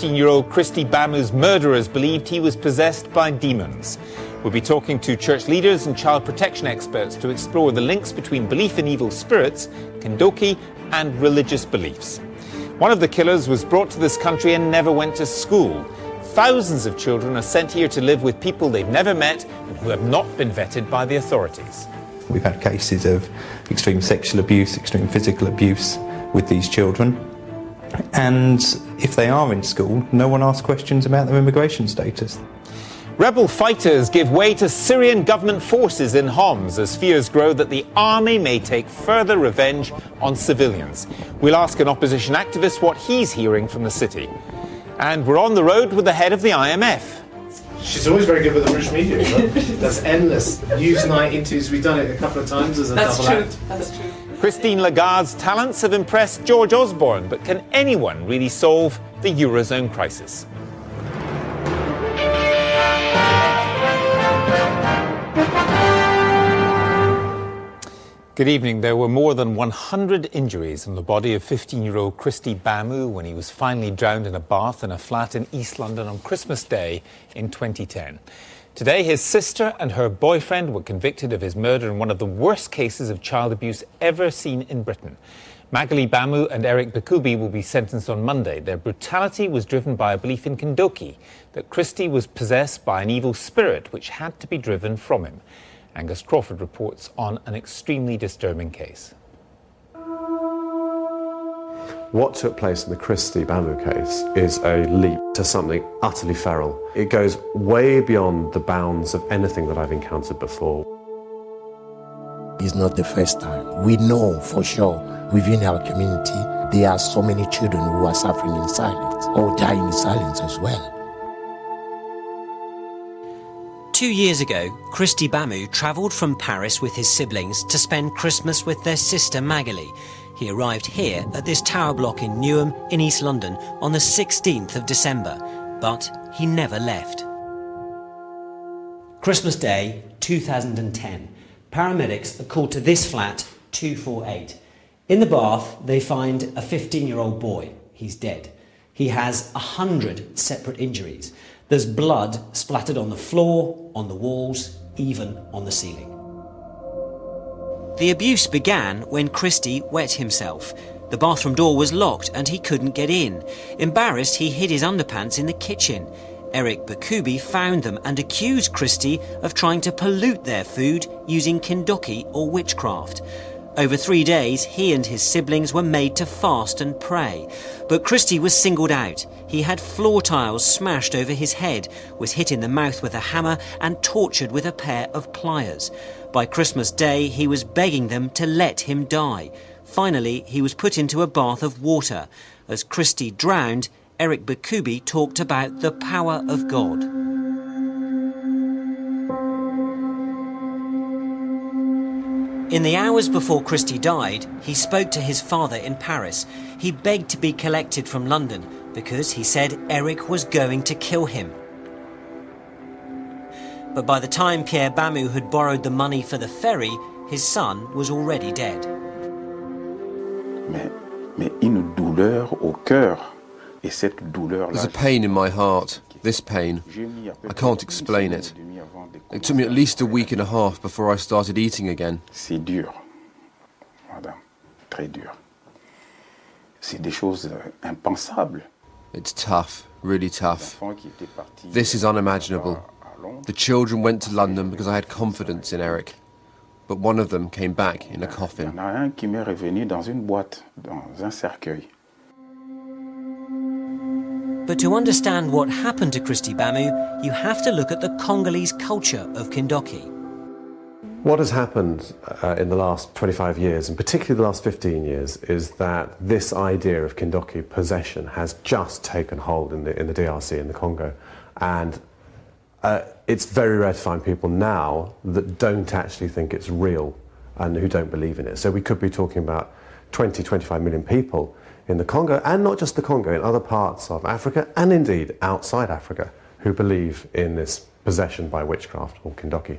15-year-old Kristy Bamu's murderers believed he was possessed by demons. We'll be talking to church leaders and child protection experts to explore the links between belief in evil spirits, kindoki, and religious beliefs. One of the killers was brought to this country and never went to school. Thousands of children are sent here to live with people they've never met and who have not been vetted by the authorities. We've had cases of extreme sexual abuse, extreme physical abuse with these children. And if they are in school, no one asks questions about their immigration status. Rebel fighters give way to Syrian government forces in Homs as fears grow that the army may take further revenge on civilians. We'll ask an opposition activist what he's hearing from the city. And we're on the road with the head of the IMF. She's always very good with the British media, right? That's endless. Newsnight interviews, we've done it a couple of times as a double act. That's true. Christine Lagarde's talents have impressed George Osborne, but can anyone really solve the Eurozone crisis? Good evening. There were more than 100 injuries on the body of 15-year-old Kristy Bamu when he was finally drowned in a bath in a flat in East London on Christmas Day in 2010. Today, his sister and her boyfriend were convicted of his murder in one of the worst cases of child abuse ever seen in Britain. Magali Bamu and Eric Bakubi will be sentenced on Monday. Their brutality was driven by a belief in kindoki, that Kristy was possessed by an evil spirit which had to be driven from him. Angus Crawford reports on an extremely disturbing case. What took place in the Kristy Bamu case is a leap to something utterly feral. It goes way beyond the bounds of anything that I've encountered before. It's not the first time. We know for sure within our community there are so many children who are suffering in silence or dying in silence as well. 2 years ago, Kristy Bamu travelled from Paris with his siblings to spend Christmas with their sister Magali. He arrived here at this tower block in Newham in East London on the 16th of December, but he never left. Christmas Day 2010. Paramedics are called to this flat 248. In the bath, they find a 15-year-old boy. He's dead. He has 100 separate injuries. There's blood splattered on the floor, on the walls, even on the ceiling. The abuse began when Kristy wet himself. The bathroom door was locked and he couldn't get in. Embarrassed, he hid his underpants in the kitchen. Eric Bakubi found them and accused Kristy of trying to pollute their food using kindoki or witchcraft. Over 3 days, he and his siblings were made to fast and pray. But Kristy was singled out. He had floor tiles smashed over his head, was hit in the mouth with a hammer and tortured with a pair of pliers. By Christmas Day, he was begging them to let him die. Finally, he was put into a bath of water. As Kristy drowned, Eric Bakubi talked about the power of God. In the hours before Kristy died, he spoke to his father in Paris. He begged to be collected from London because he said Eric was going to kill him. But by the time Pierre Bamu had borrowed the money for the ferry, his son was already dead. Mais une douleur au cœur, et cette douleur-là. There's a pain in my heart, this pain. I can't explain it. It took me at least a week and a half before I started eating again. C'est dur, madame, très dur. C'est des choses impensables. It's tough, really tough. This is unimaginable. The children went to London because I had confidence in Eric. But one of them came back in a coffin. Il y en a un qui m'est revenu dans une boîte, dans un cercueil. But to understand what happened to Kristy Bamu, you have to look at the Congolese culture of kindoki. What has happened in the last 25 years, and particularly the last 15 years, is that this idea of kindoki possession has just taken hold in the DRC, in the Congo. And it's very rare to find people now that don't actually think it's real and who don't believe in it. So we could be talking about 20, 25 million people in the Congo, and not just the Congo, in other parts of Africa, and indeed outside Africa, who believe in this possession by witchcraft or kindoki.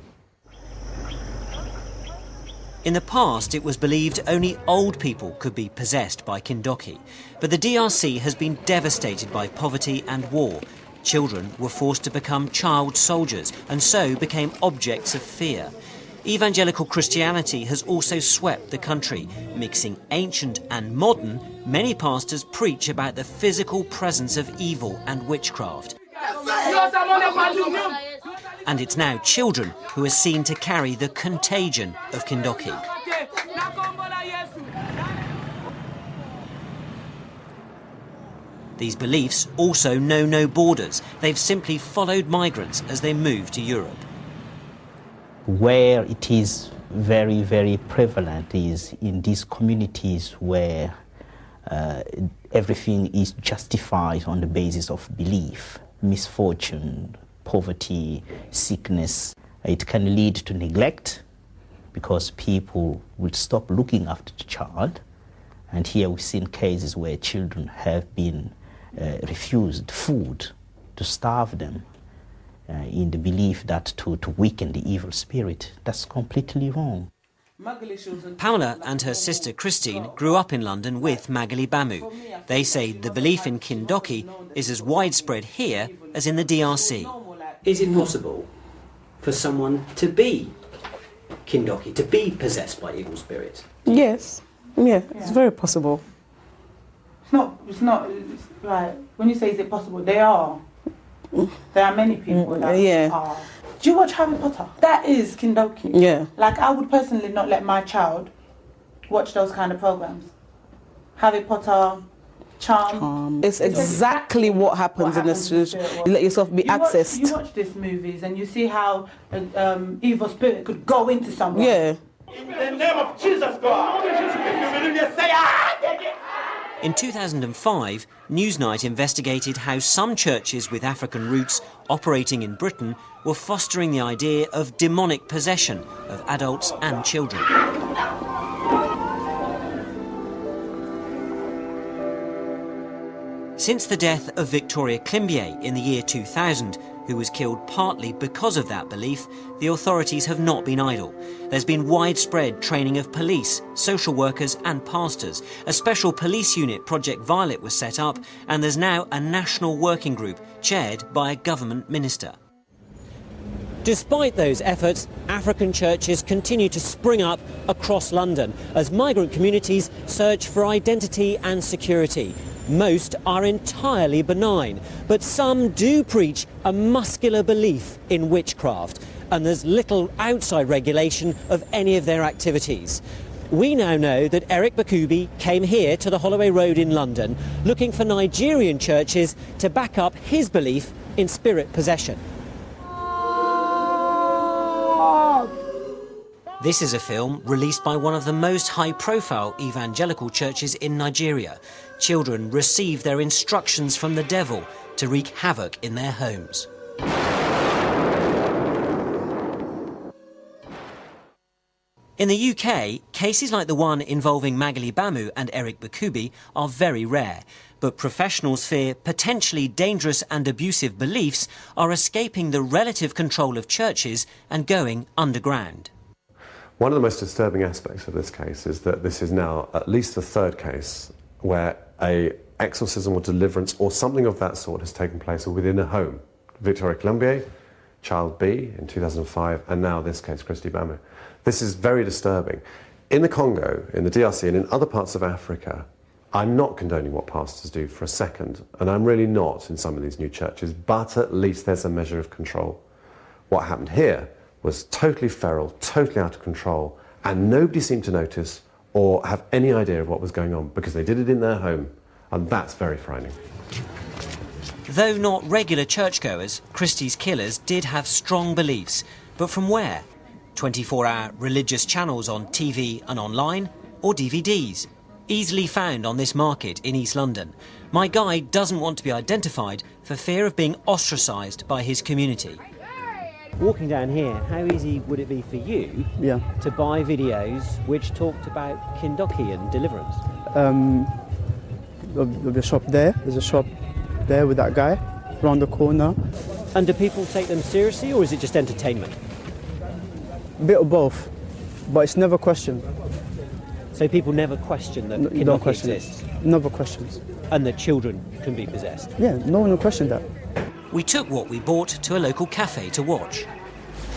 In the past, it was believed only old people could be possessed by Kindoki, but the DRC has been devastated by poverty and war. Children were forced to become child soldiers and so became objects of fear. Evangelical Christianity has also swept the country. Mixing ancient and modern, many pastors preach about the physical presence of evil and witchcraft. And it's now children who are seen to carry the contagion of Kindoki. These beliefs also know no borders. They've simply followed migrants as they move to Europe. Where it is very, very prevalent is in these communities where everything is justified on the basis of belief, misfortune, poverty, sickness. It can lead to neglect because people will stop looking after the child. And here we've seen cases where children have been refused food to starve them in the belief that to weaken the evil spirit. That's completely wrong. Paola and her sister Christine grew up in London with Magali Bamu. They say the belief in Kindoki is as widespread here as in the DRC. Is it possible for someone to be Kindoki, to be possessed by evil spirits? Yes, it's very possible. It's not like, when you say is it possible, there are many people that are. Do you watch Harry Potter? That is Kindoki. Yeah. Like, I would personally not let my child watch those kind of programs. Harry Potter, Charm. It's exactly what happens in the street. You let yourself be accessed. You watch these movies and you see how an evil spirit could go into someone. Yeah. In the name of Jesus, God. In 2005, Newsnight investigated how some churches with African roots operating in Britain were fostering the idea of demonic possession of adults and children. Since the death of Victoria Climbié in the year 2000, who was killed partly because of that belief, the authorities have not been idle. There's been widespread training of police, social workers and pastors. A special police unit, Project Violet, was set up, and there's now a national working group chaired by a government minister. Despite those efforts, African churches continue to spring up across London as migrant communities search for identity and security. Most are entirely benign, but some do preach a muscular belief in witchcraft, and there's little outside regulation of any of their activities. We now know that Eric Bakubi came here to the Holloway Road in London looking for Nigerian churches to back up his belief in spirit possession. This is a film released by one of the most high-profile evangelical churches in Nigeria. Children receive their instructions from the devil to wreak havoc in their homes. In the UK, cases like the one involving Magali Bamu and Eric Bakubi are very rare, but professionals fear potentially dangerous and abusive beliefs are escaping the relative control of churches and going underground. One of the most disturbing aspects of this case is that this is now at least the third case where a exorcism or deliverance or something of that sort has taken place within a home. Victoria Climbié, Child B in 2005, and now this case, Kristy Bamu. This is very disturbing. In the Congo, in the DRC, and in other parts of Africa, I'm not condoning what pastors do for a second, and I'm really not in some of these new churches, but at least there's a measure of control. What happened here was totally feral, totally out of control, and nobody seemed to notice or have any idea of what was going on because they did it in their home, and that's very frightening. Though not regular churchgoers, Christy's killers did have strong beliefs. But from where? 24-hour religious channels on TV and online, or DVDs? Easily found on this market in East London. My guide doesn't want to be identified for fear of being ostracised by his community. Walking down here, how easy would it be for you to buy videos which talked about Kindoki and deliverance? The shop there, there's a shop there with that guy, around the corner. And do people take them seriously, or is it just entertainment? A bit of both. but it's never questioned. So people never question that No Kindoki question. exists Never questions. and that children can be possessed. Yeah, no one will question that. We took what we bought to a local cafe to watch.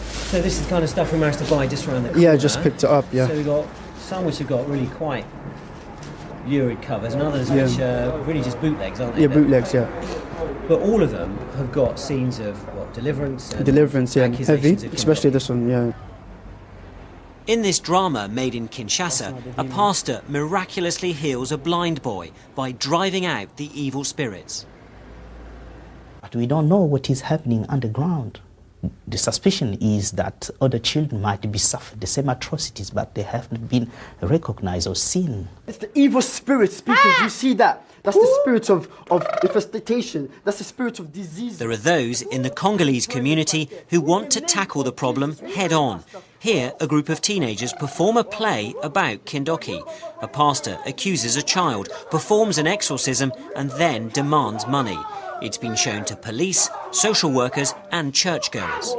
So this is the kind of stuff we managed to buy just around the corner. Yeah, just picked it up, yeah. So we got some which have got really quite lurid covers and others Yeah. which are really just bootlegs, aren't they? Yeah, bootlegs, yeah. But all of them have got scenes of deliverance and Deliverance, yeah, heavy, accusations of especially Kindoki. this one, yeah. In this drama made in Kinshasa, a pastor miraculously heals a blind boy by driving out the evil spirits. But we don't know what is happening underground. The suspicion is that other children might be suffering the same atrocities, but they haven't been recognized or seen. It's the evil spirit speaking. Do you see that? That's the spirit of infestation. That's the spirit of disease. There are those in the Congolese community who want to tackle the problem head on. Here, a group of teenagers perform a play about Kindoki. A pastor accuses a child, performs an exorcism, and then demands money. It's been shown to police, social workers, and churchgoers.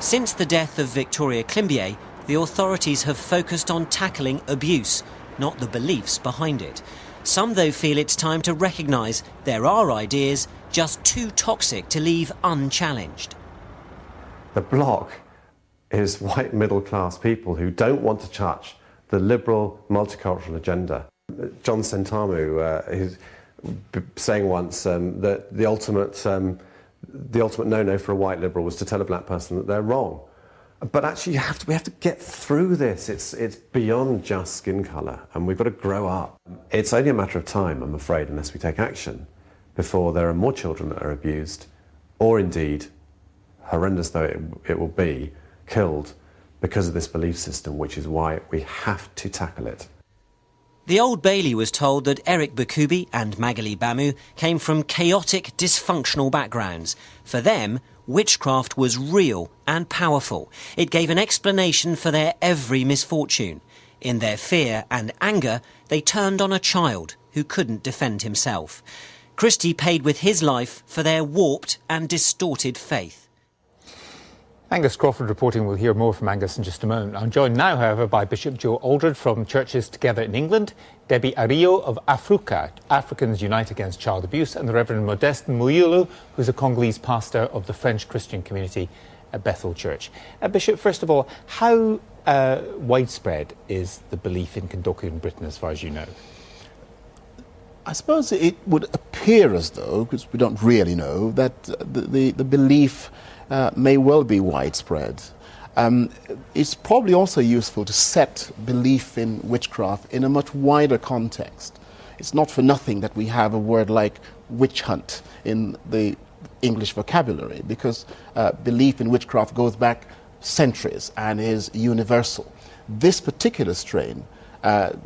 Since the death of Victoria Klimbié, the authorities have focused on tackling abuse, not the beliefs behind it. Some, though, feel it's time to recognise there are ideas just too toxic to leave unchallenged. The bloc is white middle-class people who don't want to touch the liberal multicultural agenda. John Sentamu is saying once that the ultimate no-no for a white liberal was to tell a black person that they're wrong. But actually, we have to get through this. It's beyond just skin colour, and we've got to grow up. It's only a matter of time, I'm afraid, unless we take action, before there are more children that are abused, or indeed, horrendous though it will be, killed because of this belief system, which is why we have to tackle it. The Old Bailey was told that Eric Bakubi and Magali Bamu came from chaotic, dysfunctional backgrounds. For them, witchcraft was real and powerful. It gave an explanation for their every misfortune. In their fear and anger, they turned on a child who couldn't defend himself. Kristy paid with his life for their warped and distorted faith. Angus Crawford reporting. We'll hear more from Angus in just a moment. I'm joined now, however, by Bishop Joe Aldred from Churches Together in England, Debbie Ario of Afruka, Africans Unite Against Child Abuse, and the Reverend Modeste Muyulu, who's a Congolese pastor of the French Christian community at Bethel Church. Bishop, first of all, how widespread is the belief in Kindoki in Britain, as far as you know? I suppose it would appear as though, because we don't really know, that the belief may well be widespread. It's probably also useful to set belief in witchcraft in a much wider context. It's not for nothing that we have a word like witch hunt in the English vocabulary, because belief in witchcraft goes back centuries and is universal. This particular strain,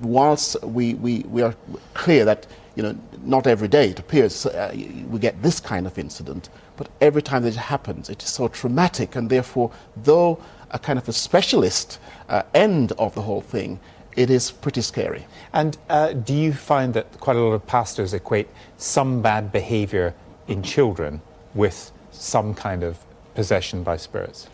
whilst we are clear that not every day it appears we get this kind of incident, but every time that it happens, it is so traumatic, and therefore, though a kind of a specialist end of the whole thing, it is pretty scary. And do you find that quite a lot of pastors equate some bad behaviour in children with some kind of possession by spirits?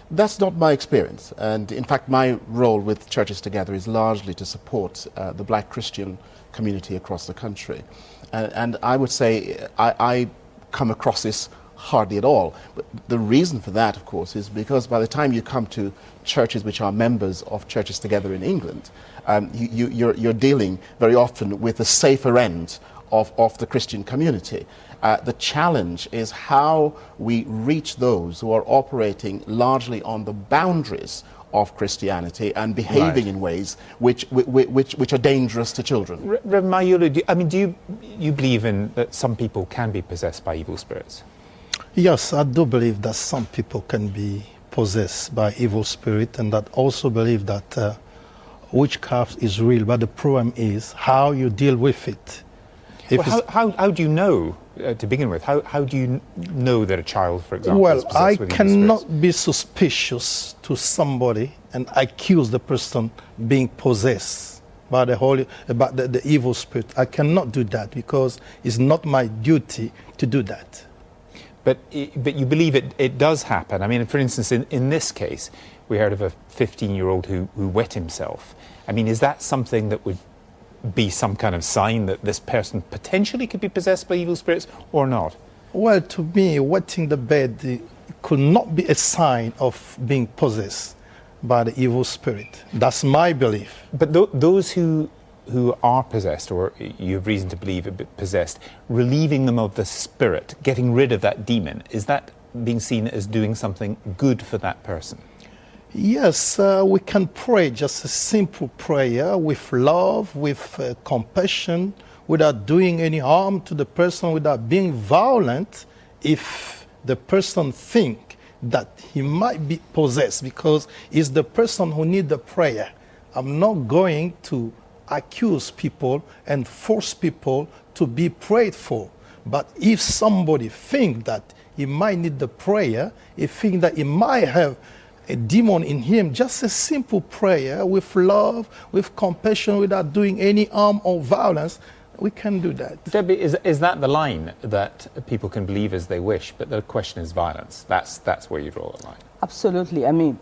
That's not my experience, and in fact my role with Churches Together is largely to support the black Christian community across the country. And I would say I come across this hardly at all. But the reason for that, of course, is because by the time you come to churches which are members of Churches Together in England, you're dealing very often with the safer end of the Christian community. The challenge is how we reach those who are operating largely on the boundaries of Christianity and behaving in ways which are dangerous to children. Reverend Mayulu, do you believe in that some people can be possessed by evil spirits? Yes, I do believe that some people can be possessed by evil spirit, and that also believe that witchcraft is real, but the problem is how you deal with it. How do you know, to begin with, how do you know that a child, for example, is possessed with evil spirits? I cannot be suspicious to somebody and accuse the person being possessed by the evil spirit. I cannot do that because it's not my duty to do that. But you believe it does happen. I mean, for instance, in this case, we heard of a 15-year-old who wet himself. I mean, is that something that would be some kind of sign that this person potentially could be possessed by evil spirits or not? Well, to me, wetting the bed could not be a sign of being possessed by the evil spirit. That's my belief. But those who are possessed, or you have reason to believe are possessed, relieving them of the spirit, getting rid of that demon, is that being seen as doing something good for that person? Yes, we can pray just a simple prayer with love, with compassion, without doing any harm to the person, without being violent, if the person think that he might be possessed, because it's the person who needs the prayer. I'm not going to accuse people and force people to be prayed for. But if somebody think that he might need the prayer, he think that he might have a demon in him, just a simple prayer with love, with compassion, without doing any harm or violence, we can do that. Debbie, is that the line, that people can believe as they wish, but the question is violence? That's where you draw the line. Absolutely. I mean,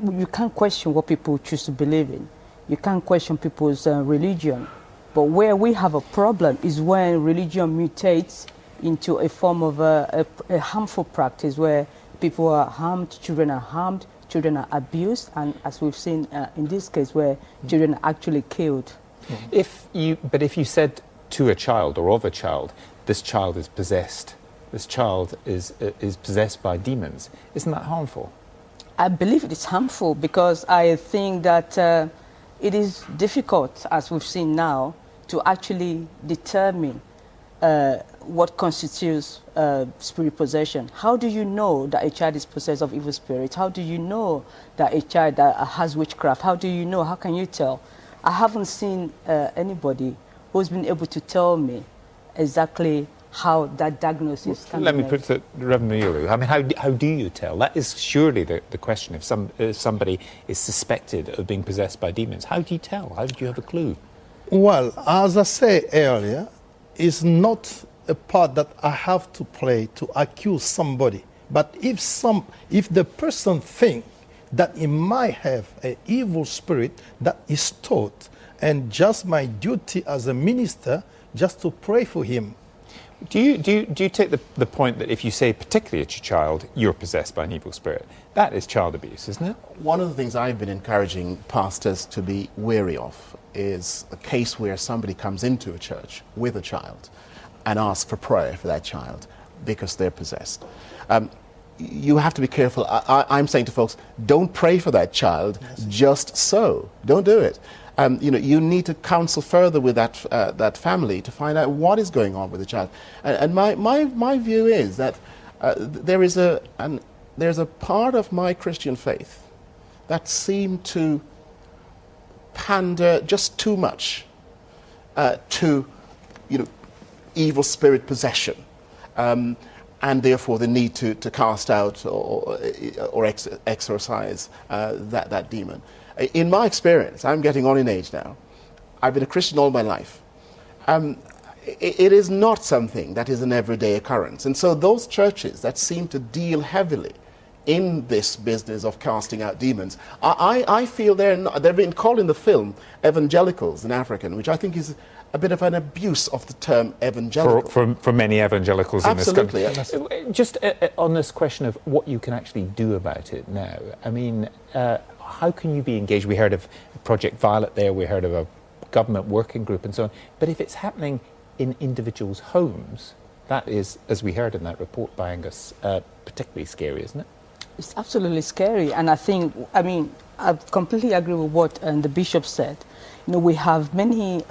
you can't question what people choose to believe in. You can't question people's religion. But where we have a problem is when religion mutates into a form of a harmful practice where people are harmed, children are abused, and as we've seen in this case where children are actually killed. If you said to a child or of a child, this child is possessed, this child is possessed by demons, isn't that harmful? I believe it is harmful because I think that it is difficult, as we've seen now, to actually determine what constitutes spirit possession. How do you know that a child is possessed of evil spirits? How do you know that a child has witchcraft? How do you know? How can you tell? I haven't seen anybody who's been able to tell me exactly how that diagnosis can be made. Let me put it to Reverend Muyulu. I mean, how do you tell? That is surely the question. If somebody is suspected of being possessed by demons, how do you tell? How do you have a clue? Well, as I said earlier, it's not a part that I have to play to accuse somebody. But if the person thinks that he might have an evil spirit that is taught, and just my duty as a minister, just to pray for him. Do you take the point that if you say particularly to your child, you're possessed by an evil spirit, that is child abuse, isn't it? One of the things I've been encouraging pastors to be wary of is a case where somebody comes into a church with a child and asks for prayer for that child because they're possessed. You have to be careful. I'm saying to folks, don't pray for that child just so. Don't do it. You need to counsel further with that family to find out what is going on with the child. And my view is that there's a part of my Christian faith that seemed to pander just too much to evil spirit possession, and therefore the need to cast out or exorcise that demon. In my experience, I'm getting on in age now. I've been a Christian all my life. It is not something that is an everyday occurrence. And so those churches that seem to deal heavily in this business of casting out demons, I feel they're being called in the film evangelicals in African, which I think is a bit of an abuse of the term evangelical. For many evangelicals in this country. Absolutely. Just on this question of what you can actually do about it now, I mean, how can you be engaged? We heard of Project Violet there, we heard of a government working group and so on, but if it's happening in individuals' homes, that is, as we heard in that report by Angus, particularly scary, isn't it? It's absolutely scary, and I completely agree with what the Bishop said. We have many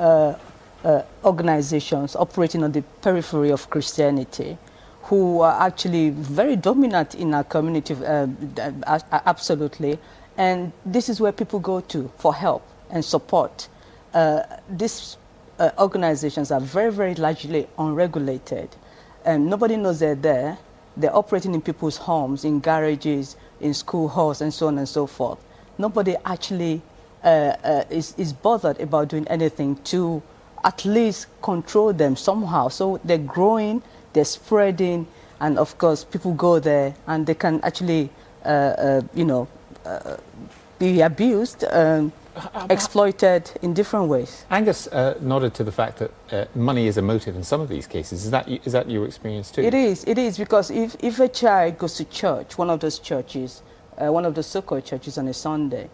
organizations operating on the periphery of Christianity who are actually very dominant in our community, absolutely, and this is where people go to for help and support. These organizations are very, very largely unregulated, and nobody knows they're there. They're operating in people's homes, in garages, in school halls, and so on and so forth. Nobody actually is bothered about doing anything to at least control them somehow. So they're growing, they're spreading, And of course, people go there and they can actually, be abused, exploited in different ways. Angus nodded to the fact that money is a motive in some of these cases. Is that your experience too? It is, because if a child goes to church, one of those churches, one of the so-called churches on a Sunday,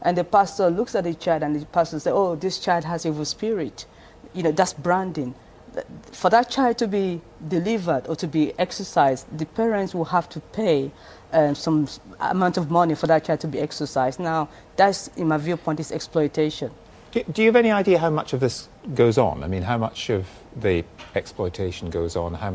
and the pastor looks at the child and the pastor says, oh, this child has evil spirit, that's branding. For that child to be delivered or to be exorcised, the parents will have to pay some amount of money for that child to be exorcised. Now, that's, in my viewpoint, is exploitation. Do you have any idea how much of this goes on? I mean, how much of the exploitation goes on? How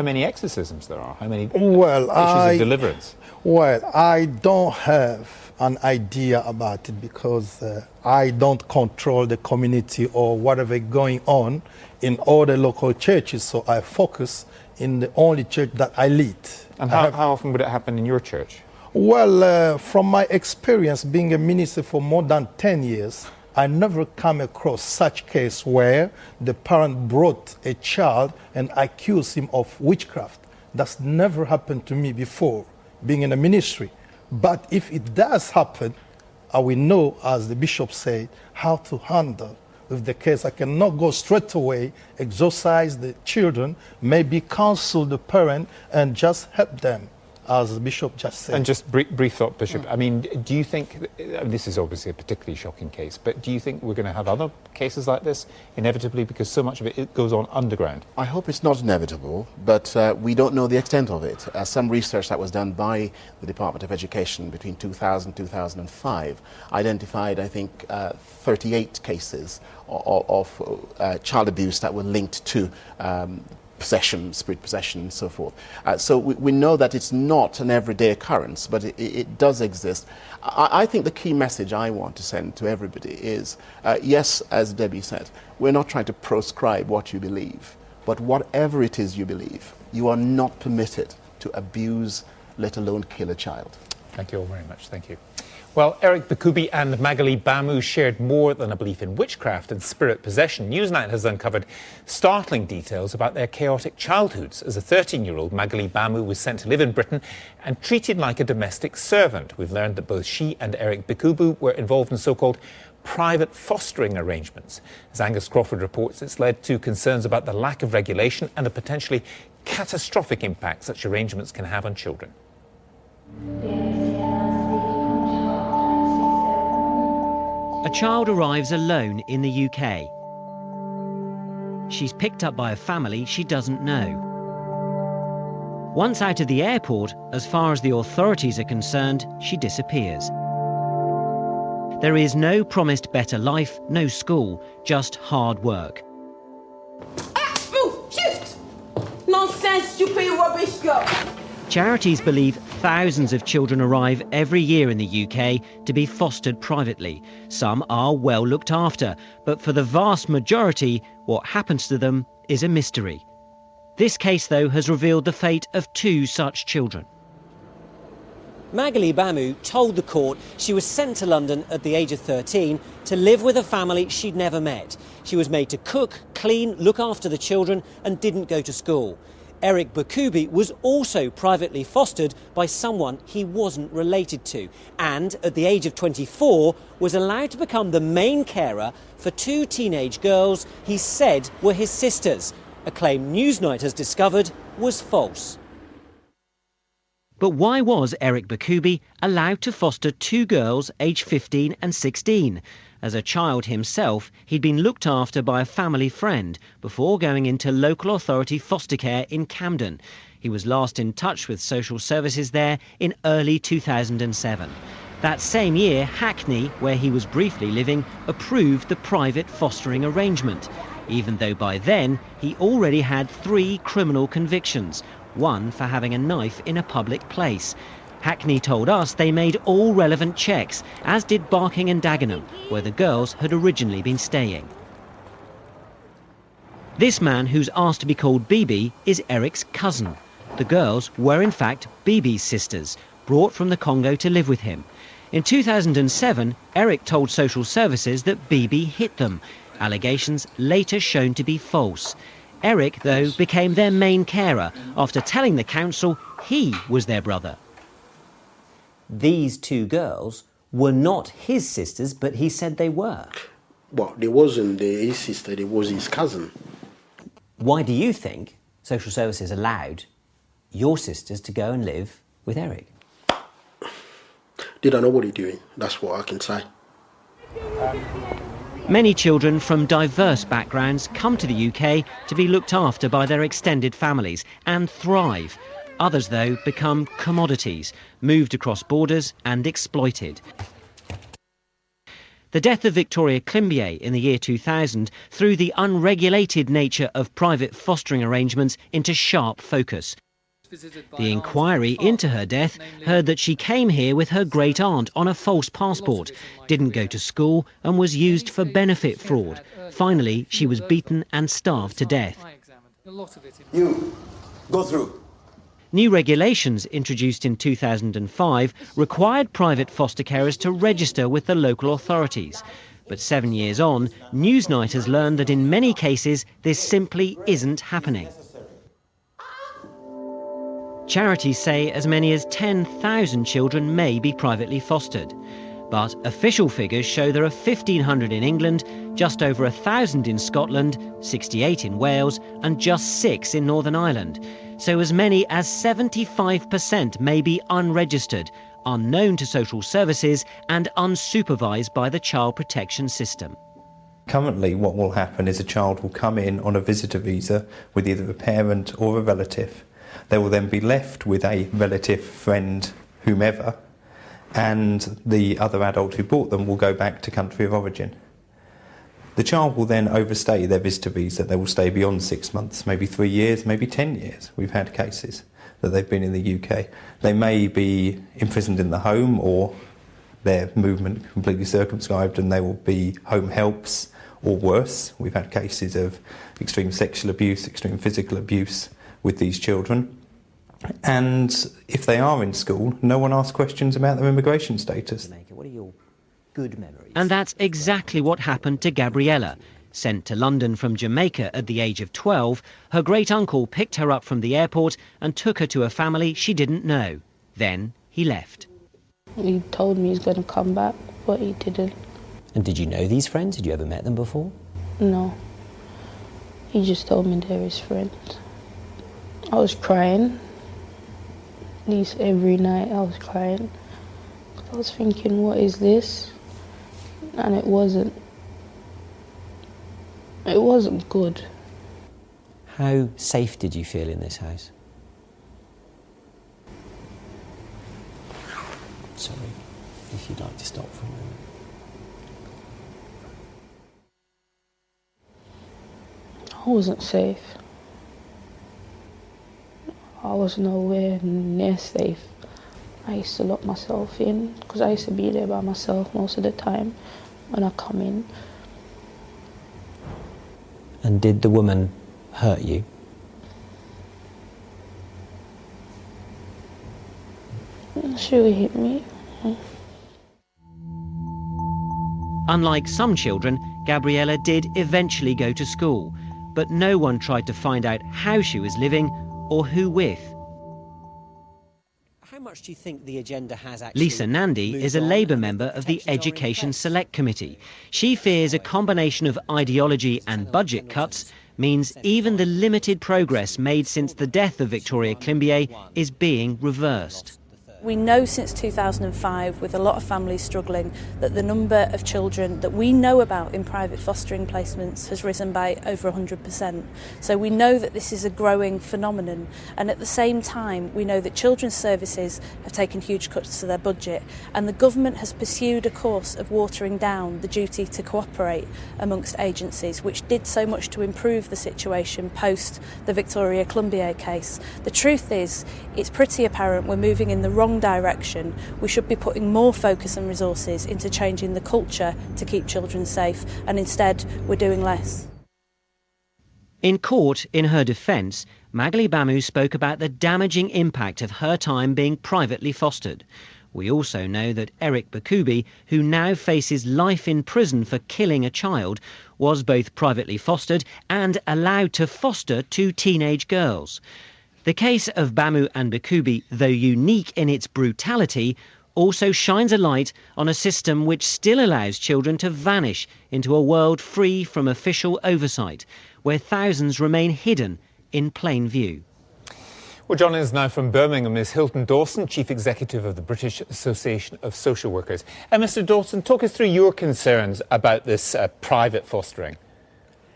many exorcisms there are? How many issues of deliverance? Well, I don't have an idea about it because I don't control the community or whatever going on in all the local churches, so I focus in the only church that I lead. And how often would it happen in your church? Well, from my experience being a minister for more than 10 years, I never come across such case where the parent brought a child and accused him of witchcraft. That's never happened to me before, being in a ministry. But if it does happen, I will know, as the bishop said, how to handle with the case. I cannot go straight away, exorcise the children, maybe counsel the parent and just help them, as the bishop just said. And just brief thought, Bishop. I mean, do you think, this is obviously a particularly shocking case, but do you think we're going to have other cases like this, inevitably, because so much of it goes on underground? I hope it's not inevitable, but we don't know the extent of it. Some research that was done by the Department of Education between 2000 and 2005 identified, I think, 38 cases of child abuse that were linked to possession, spirit possession, and so forth. So we know that it's not an everyday occurrence, but it does exist. I think the key message I want to send to everybody is, yes, as Debbie said, we're not trying to proscribe what you believe, but whatever it is you believe, you are not permitted to abuse, let alone kill a child. Thank you all very much. Thank you. Well, Eric Bakubi and Magali Bamu shared more than a belief in witchcraft and spirit possession. Newsnight has uncovered startling details about their chaotic childhoods. As a 13-year-old, Magali Bamu was sent to live in Britain and treated like a domestic servant. We've learned that both she and Eric Bakubu were involved in so-called private fostering arrangements. As Angus Crawford reports, it's led to concerns about the lack of regulation and the potentially catastrophic impact such arrangements can have on children. A child arrives alone in the UK. She's picked up by a family she doesn't know. Once out of the airport, as far as the authorities are concerned, she disappears. There is no promised better life, no school, just hard work. Move! Shift! Nonsense, stupid rubbish girl! Charities believe thousands of children arrive every year in the UK to be fostered privately. Some are well looked after, but for the vast majority, what happens to them is a mystery. This case, though, has revealed the fate of 2 such children. Magali Bamu told the court she was sent to London at the age of 13 to live with a family she'd never met. She was made to cook, clean, look after the children and didn't go to school. Eric Bakubi was also privately fostered by someone he wasn't related to, and at the age of 24 was allowed to become the main carer for 2 teenage girls he said were his sisters, a claim Newsnight has discovered was false. But why was Eric Bakubi allowed to foster 2 girls aged 15 and 16? As a child himself, he'd been looked after by a family friend before going into local authority foster care in Camden. He was last in touch with social services there in early 2007. That same year, Hackney, where he was briefly living, approved the private fostering arrangement, even though by then he already had 3 criminal convictions, one for having a knife in a public place. Hackney told us they made all relevant checks, as did Barking and Dagenham, where the girls had originally been staying. This man, who's asked to be called BB, is Eric's cousin. The girls were in fact BB's sisters, brought from the Congo to live with him. In 2007, Eric told social services that BB hit them, allegations later shown to be false. Eric, though, became their main carer after telling the council he was their brother. These two girls were not his sisters, but he said they were. Well, they wasn't his sister, they was his cousin. Why do you think social services allowed your sisters to go and live with Eric? They don't know what they're doing, that's what I can say. Many children from diverse backgrounds come to the UK to be looked after by their extended families and thrive. Others, though, become commodities, moved across borders and exploited. The death of Victoria Climbié in the year 2000 threw the unregulated nature of private fostering arrangements into sharp focus. The inquiry into her death heard that she came here with her great-aunt on a false passport, didn't go to school and was used for benefit fraud. Finally, she was beaten and starved to death. You, go through. New regulations introduced in 2005 required private foster carers to register with the local authorities. But 7 years on, Newsnight has learned that in many cases this simply isn't happening. Charities say as many as 10,000 children may be privately fostered. But official figures show there are 1,500 in England, just over 1,000 in Scotland, 68 in Wales, and just 6 in Northern Ireland. So as many as 75% may be unregistered, unknown to social services, and unsupervised by the child protection system. Currently, what will happen is a child will come in on a visitor visa with either a parent or a relative. They will then be left with a relative, friend, whomever, and the other adult who brought them will go back to country of origin. The child will then overstay their visitor visa. They will stay beyond 6 months, maybe 3 years, maybe 10 years. We've had cases that they've been in the UK. They may be imprisoned in the home or their movement completely circumscribed and they will be home helps or worse. We've had cases of extreme sexual abuse, extreme physical abuse with these children. And if they are in school, no one asks questions about their immigration status. What are your good memories? And that's exactly what happened to Gabriella. Sent to London from Jamaica at the age of 12, her great-uncle picked her up from the airport and took her to a family she didn't know. Then he left. He told me he's going to come back, but he didn't. And did you know these friends? Had you ever met them before? No. He just told me they're his friends. I was crying. At least every night I was crying. I was thinking, what is this? And it wasn't. It wasn't good. How safe did you feel in this house? Sorry, if you'd like to stop for a moment. I wasn't safe. I was nowhere near safe. I used to lock myself in because I used to be there by myself most of the time when I come in. And did the woman hurt you? She would hit me. Unlike some children, Gabriella did eventually go to school, but no one tried to find out how she was living or who with. How much do you think the agenda has actually... Lisa Nandy is a Labour member of the Education Select Committee. She fears a combination of ideology and budget cuts means even the limited progress made since the death of Victoria Climbié is being reversed. We know since 2005, with a lot of families struggling, that the number of children that we know about in private fostering placements has risen by over 100%. So we know that this is a growing phenomenon, and at the same time we know that children's services have taken huge cuts to their budget, and the government has pursued a course of watering down the duty to cooperate amongst agencies, which did so much to improve the situation post the Victoria Climbié case. The truth is, it's pretty apparent we're moving in the wrong direction. We should be putting more focus and resources into changing the culture to keep children safe, and instead we're doing less. In court, in her defence, Kristy Bamu spoke about the damaging impact of her time being privately fostered. We also know that Eric Bakubi, who now faces life in prison for killing a child, was both privately fostered and allowed to foster 2 teenage girls. The case of Bamu and Bakubi, though unique in its brutality, also shines a light on a system which still allows children to vanish into a world free from official oversight, where thousands remain hidden in plain view. Well, John is now from Birmingham is Hilton Dawson, Chief Executive of the British Association of Social Workers. And Mr Dawson, talk us through your concerns about this private fostering.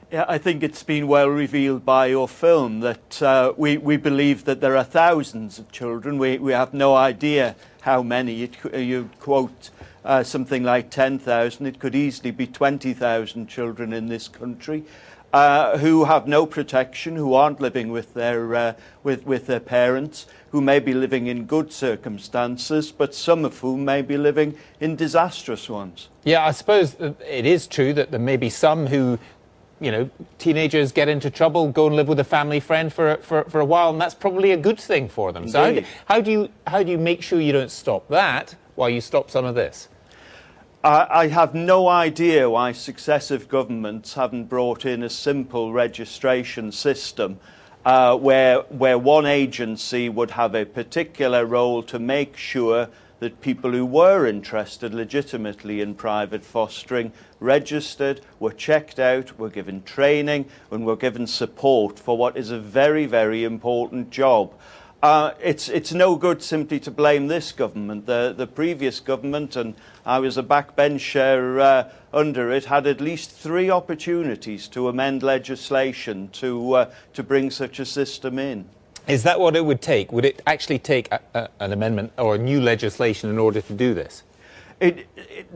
Yeah, I think it's been well revealed by your film that we believe that there are thousands of children. We have no idea how many. You quote something like 10,000. It could easily be 20,000 children in this country who have no protection, who aren't living with their parents, who may be living in good circumstances, but some of whom may be living in disastrous ones. Yeah, I suppose it is true that there may be some who, you know, teenagers get into trouble, go and live with a family friend for a while, and that's probably a good thing for them. Indeed. So how do you make sure you don't stop that while you stop some of this? I have no idea why successive governments haven't brought in a simple registration system where one agency would have a particular role to make sure that people who were interested legitimately in private fostering registered, were checked out, were given training and were given support for what is a very, very important job. It's no good simply to blame this government. The previous government, and I was a backbencher under it, had at least 3 opportunities to amend legislation to bring such a system in. Is that what it would take? Would it actually take an amendment or a new legislation in order to do this?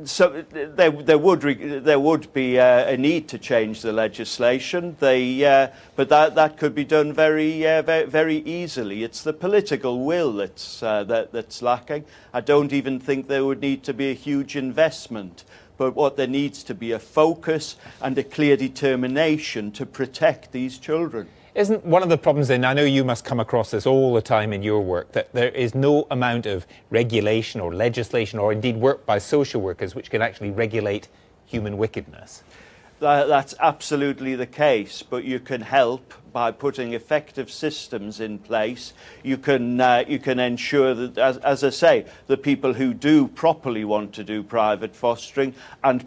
So there would be a need to change the legislation. But that could be done very easily. It's the political will that's lacking. I don't even think there would need to be a huge investment. But what there needs to be a focus and a clear determination to protect these children. Isn't one of the problems, and I know you must come across this all the time in your work, that there is no amount of regulation or legislation or indeed work by social workers which can actually regulate human wickedness? That's absolutely the case, but you can help by putting effective systems in place. You can ensure that, as I say, the people who do properly want to do private fostering and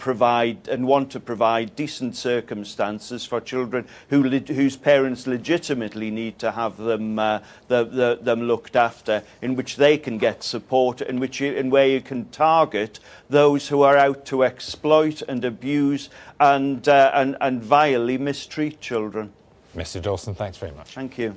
want to provide decent circumstances for children whose parents legitimately need to have them looked after, in which they can get support, in where you can target those who are out to exploit and abuse and vilely mistreat children. Mr Dawson, thanks very much. Thank you.